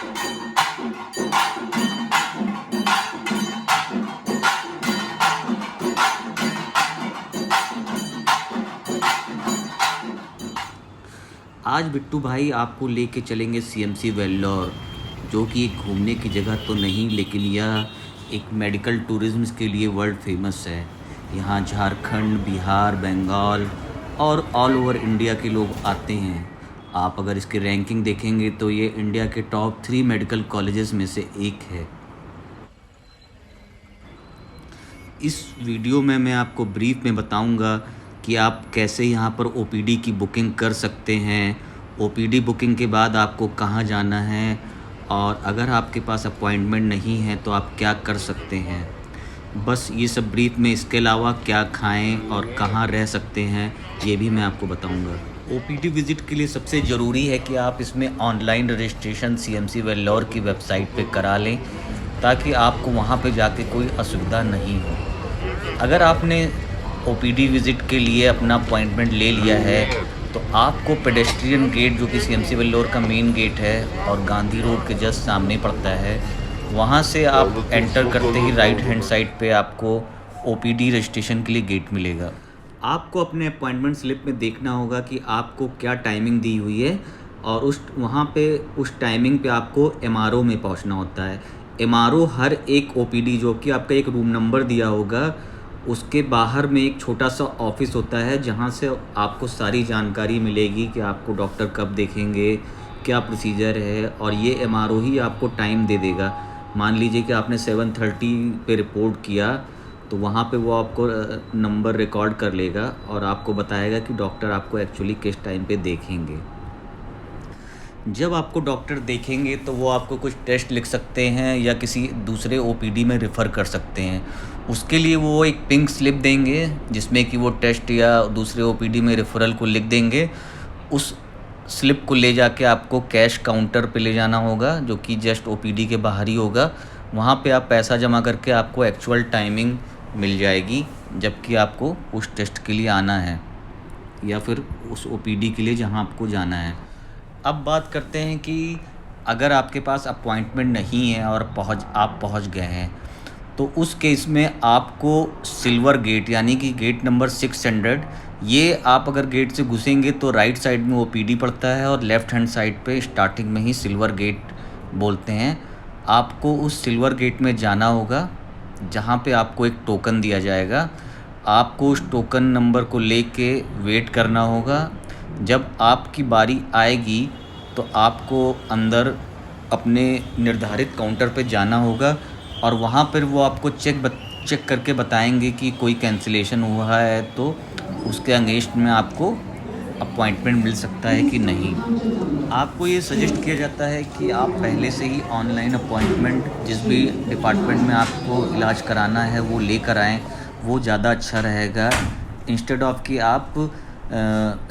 आज बिट्टू भाई आपको लेके चलेंगे सीएमसी वेल्लोर, जो कि एक घूमने की जगह तो नहीं, लेकिन यह एक मेडिकल टूरिज़्म के लिए वर्ल्ड फेमस है। यहाँ झारखंड, बिहार, बंगाल और ऑल ओवर इंडिया के लोग आते हैं। आप अगर इसकी रैंकिंग देखेंगे तो ये इंडिया के टॉप 3 मेडिकल कॉलेजेस में से एक है। इस वीडियो में मैं आपको ब्रीफ में बताऊंगा कि आप कैसे यहाँ पर ओपीडी की बुकिंग कर सकते हैं, ओपीडी बुकिंग के बाद आपको कहाँ जाना है, और अगर आपके पास अपॉइंटमेंट नहीं है तो आप क्या कर सकते हैं। बस ये सब ब्रीफ में, इसके अलावा क्या खाएं और कहाँ रह सकते हैं ये भी मैं आपको बताऊंगा। ओपीडी विज़िट के लिए सबसे ज़रूरी है कि आप इसमें ऑनलाइन रजिस्ट्रेशन सीएमसी वेल्लोर की वेबसाइट पे करा लें, ताकि आपको वहाँ पे जाके कोई असुविधा नहीं हो। अगर आपने ओपीडी विज़िट के लिए अपना अपॉइंटमेंट ले लिया है तो आपको पेडेस्ट्रियन गेट, जो कि सीएमसी वेल्लोर का मेन गेट है और गांधी रोड के जस्ट सामने पड़ता है, वहाँ से आप एंटर करते ही राइट हैंड साइड पे आपको ओपीडी रजिस्ट्रेशन के लिए गेट मिलेगा। आपको अपने अपॉइंटमेंट स्लिप में देखना होगा कि आपको क्या टाइमिंग दी हुई है, और उस टाइमिंग पे आपको एमआरओ में पहुँचना होता है। एमआरओ हर एक ओपीडी, जो कि आपका एक रूम नंबर दिया होगा, उसके बाहर में एक छोटा सा ऑफिस होता है, जहाँ से आपको सारी जानकारी मिलेगी कि आपको डॉक्टर कब देखेंगे, क्या प्रोसीजर है, और ये एमआरओ ही आपको टाइम दे देगा। मान लीजिए कि आपने 7:30 पे रिपोर्ट किया, तो वहाँ पे वो आपको नंबर रिकॉर्ड कर लेगा और आपको बताएगा कि डॉक्टर आपको एक्चुअली किस टाइम पे देखेंगे। जब आपको डॉक्टर देखेंगे तो वो आपको कुछ टेस्ट लिख सकते हैं या किसी दूसरे ओपीडी में रेफ़र कर सकते हैं। उसके लिए वो एक पिंक स्लिप देंगे, जिसमें कि वो टेस्ट या दूसरे ओपीडी में रेफ़रल को लिख देंगे। उस स्लिप को ले जाके आपको कैश काउंटर पे ले जाना होगा, जो कि जस्ट ओपीडी के बाहर ही होगा। वहाँ पे आप पैसा जमा करके आपको एक्चुअल टाइमिंग मिल जाएगी, जबकि आपको उस टेस्ट के लिए आना है या फिर उस ओपीडी के लिए जहाँ आपको जाना है। अब बात करते हैं कि अगर आपके पास अपॉइंटमेंट नहीं है और आप पहुंच गए हैं, तो उस केस में आपको सिल्वर गेट, यानी कि गेट नंबर 600, ये आप अगर गेट से घुसेंगे तो राइट साइड में ओपीडी पड़ता है और लेफ़्ट हैंड साइड पे स्टार्टिंग में ही सिल्वर गेट बोलते हैं। आपको उस सिल्वर गेट में जाना होगा, जहाँ पे आपको एक टोकन दिया जाएगा। आपको उस टोकन नंबर को लेके वेट करना होगा। जब आपकी बारी आएगी तो आपको अंदर अपने निर्धारित काउंटर पे जाना होगा, और वहाँ पर वो आपको चेक करके बताएंगे कि कोई कैंसिलेशन हुआ है तो उसके अगेंस्ट में आपको अपॉइंटमेंट मिल सकता है कि नहीं। आपको ये सजेस्ट किया जाता है कि आप पहले से ही ऑनलाइन अपॉइंटमेंट, जिस भी डिपार्टमेंट में आपको इलाज कराना है वो लेकर आएँ, वो ज़्यादा अच्छा रहेगा, इंस्टेड ऑफ कि आप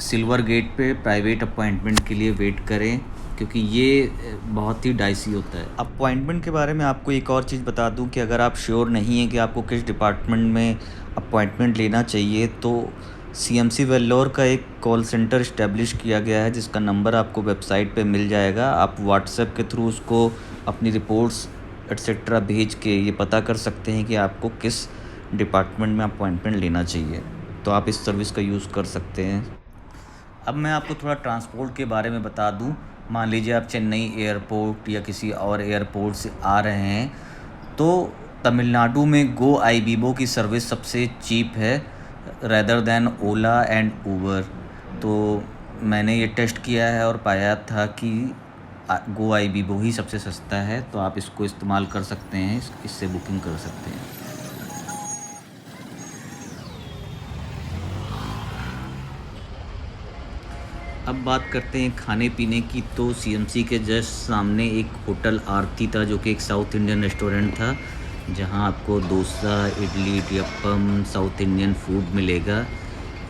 सिल्वर गेट पे प्राइवेट अपॉइंटमेंट के लिए वेट करें, क्योंकि ये बहुत ही डाइसी होता है। अपॉइंटमेंट के बारे में आपको एक और चीज़ बता दूं कि अगर आप श्योर नहीं हैं कि आपको किस डिपार्टमेंट में अपॉइंटमेंट लेना चाहिए, तो सीएमसी वेल्लोर का एक कॉल सेंटर इस्टेब्लिश किया गया है, जिसका नंबर आपको वेबसाइट पे मिल जाएगा। आप व्हाट्सएप के थ्रू उसको अपनी रिपोर्ट्स एट्सेट्रा भेज के ये पता कर सकते हैं कि आपको किस डिपार्टमेंट में अपॉइंटमेंट लेना चाहिए, तो आप इस सर्विस का यूज़ कर सकते हैं। अब मैं आपको थोड़ा ट्रांसपोर्ट के बारे में बता दूं। मान लीजिए आप चेन्नई एयरपोर्ट या किसी और एयरपोर्ट से आ रहे हैं, तो तमिलनाडु में गो आईबीबो की सर्विस सबसे चीप है rather than Ola and Uber. तो मैंने ये टेस्ट किया है और पाया था कि गो आईबीबो ही सबसे सस्ता है, तो आप इसको इस्तेमाल कर सकते हैं, इससे बुकिंग कर सकते हैं। अब बात करते हैं खाने पीने की, तो सीएमसी के जस्ट सामने एक होटल आरती था, जो कि एक साउथ इंडियन रेस्टोरेंट था, जहां आपको dosa, idli, idiyappam, south Indian food मिलेगा।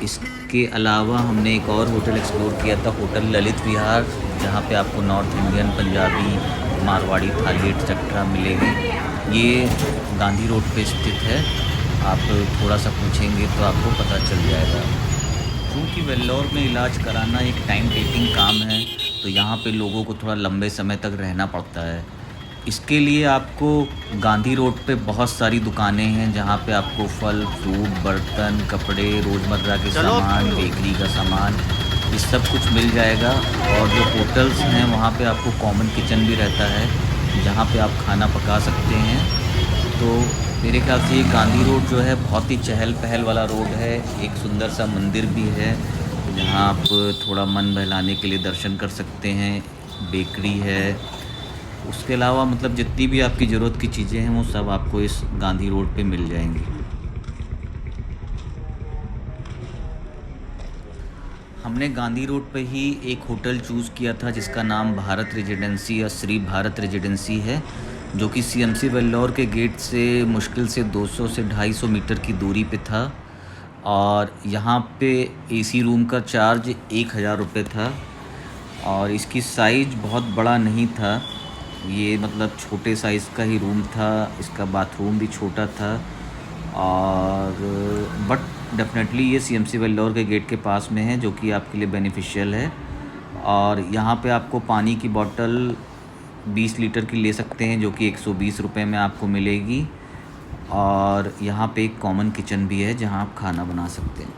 इसके अलावा हमने एक और होटल एक्सप्लोर किया था, होटल ललित विहार, जहां पे आपको नॉर्थ इंडियन, पंजाबी, मारवाड़ी थाली एक्सेट्रा मिलेगी। ये गांधी रोड पे स्थित है, आप थोड़ा सा पूछेंगे तो आपको पता चल जाएगा। क्योंकि वेल्लोर में इलाज कराना एक टाइम टेकिंग काम है, तो यहाँ पे लोगों को थोड़ा लंबे समय तक रहना पड़ता है। इसके लिए आपको गांधी रोड पे बहुत सारी दुकानें हैं जहाँ पे आपको फल, फ्रूट, बर्तन, कपड़े, रोज़मर्रा के सामान, बेकरी का सामान, ये सब कुछ मिल जाएगा। और जो होटल्स हैं वहाँ पे आपको कॉमन किचन भी रहता है जहाँ पे आप खाना पका सकते हैं। तो मेरे ख्याल से ये गांधी रोड जो है बहुत ही चहल पहल वाला रोड है। एक सुंदर सा मंदिर भी है जहाँ आप थोड़ा मन बहलाने के लिए दर्शन कर सकते हैं। बेकरी है, उसके अलावा मतलब जितनी भी आपकी ज़रूरत की चीज़ें हैं वो सब आपको इस गांधी रोड पे मिल जाएंगी। हमने गांधी रोड पे ही एक होटल चूज़ किया था जिसका नाम भारत रेजिडेंसी या श्री भारत रेजिडेंसी है, जो कि सीएमसी वेल्लोर के गेट से मुश्किल से 200 से 250 मीटर की दूरी पे था। और यहाँ पे एसी रूम का चार्ज 1000 रुपये था और इसकी साइज़ बहुत बड़ा नहीं था, ये मतलब छोटे साइज़ का ही रूम था। इसका बाथरूम भी छोटा था और बट डेफिनेटली ये सीएमसी वेल्लोर के गेट के पास में है, जो कि आपके लिए बेनिफिशियल है। और यहाँ पे आपको पानी की बोतल 20 लीटर की ले सकते हैं, जो कि 120 रुपये में आपको मिलेगी। और यहाँ पे एक कॉमन किचन भी है जहाँ आप खाना बना सकते हैं।